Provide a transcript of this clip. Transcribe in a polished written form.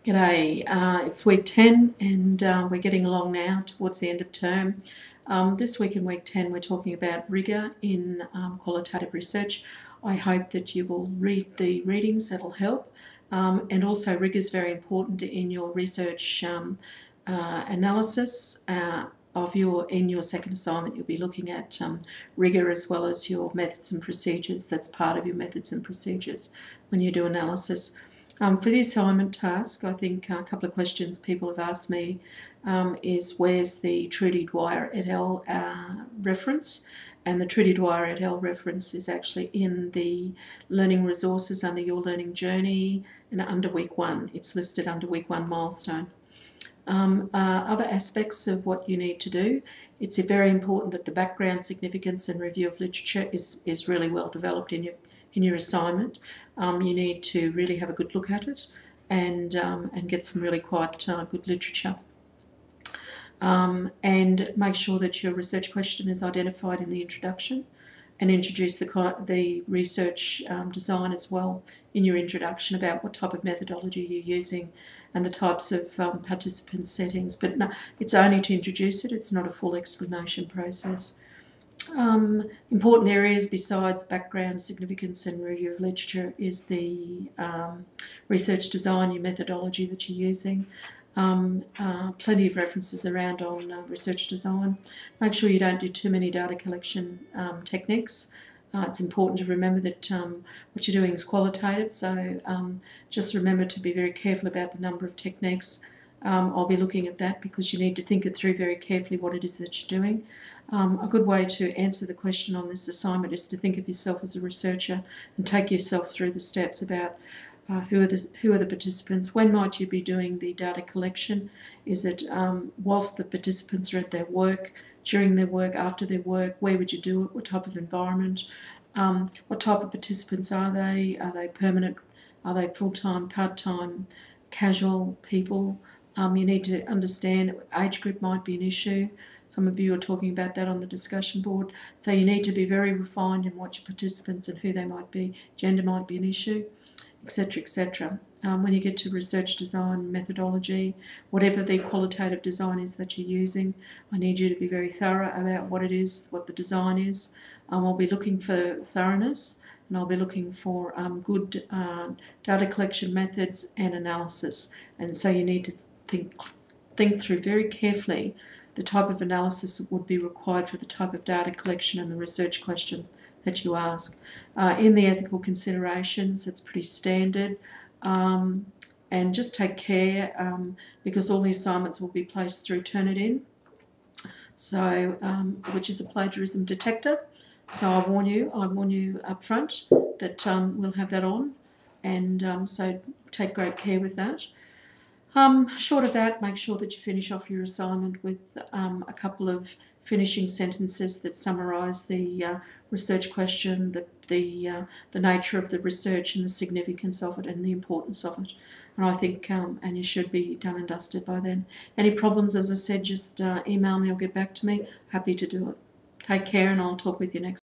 G'day, it's week 10 and we're getting along now towards the end of term. This week in week 10 we're talking about rigour in qualitative research. I hope that you will read the readings, that'll help. And also rigour is very important in your research analysis in your second assignment. You'll be looking at rigour as well as your methods and procedures. That's part of your methods and procedures when you do analysis. For the assignment task, I think a couple of questions people have asked me is where's the Trudy Dwyer et al. Reference? And the Trudy Dwyer et al. Reference is actually in the learning resources under your learning journey and under week 1. It's listed under week 1 milestone. Other aspects of what you need to do, it's very important that the background, significance and review of literature is really well developed in your assignment. You need to really have a good look at it and get some really quite good literature. And make sure that your research question is identified in the introduction, and introduce the research design as well in your introduction about what type of methodology you're using and the types of participant settings. But no, it's only to introduce it, it's not a full explanation process. Important areas besides background, significance and review of literature is the research design, your methodology that you're using. Plenty of references around on research design. Make sure you don't do too many data collection techniques. It's important to remember that what you're doing is qualitative, so just remember to be very careful about the number of techniques. I'll be looking at that because you need to think it through very carefully what it is that you're doing. A good way to answer the question on this assignment is to think of yourself as a researcher and take yourself through the steps about who are the participants, when might you be doing the data collection? Is it whilst the participants are at their work, during their work, after their work? Where would you do it? What type of environment? What type of participants are they? Are they permanent? Are they full-time, part-time, casual people? You need to understand age group might be an issue. Some of you are talking about that on the discussion board. So you need to be very refined in what your participants and who they might be. Gender might be an issue, etc., etc. When you get to research design, methodology, whatever the qualitative design is that you're using, I need you to be very thorough about what it is, what the design is. I'll be looking for thoroughness, and I'll be looking for good data collection methods and analysis. And so you need to think through very carefully the type of analysis that would be required for the type of data collection and the research question that you ask. In the ethical considerations, it's pretty standard, and just take care because all the assignments will be placed through Turnitin, so which is a plagiarism detector. So I warn you up front that we'll have that on, and so take great care with that. Short of that, make sure that you finish off your assignment with a couple of finishing sentences that summarise the research question, the nature of the research and the significance of it and the importance of it. And I think, and you should be done and dusted by then. Any problems, as I said, just email me or get back to me. Happy to do it. Take care, and I'll talk with you next.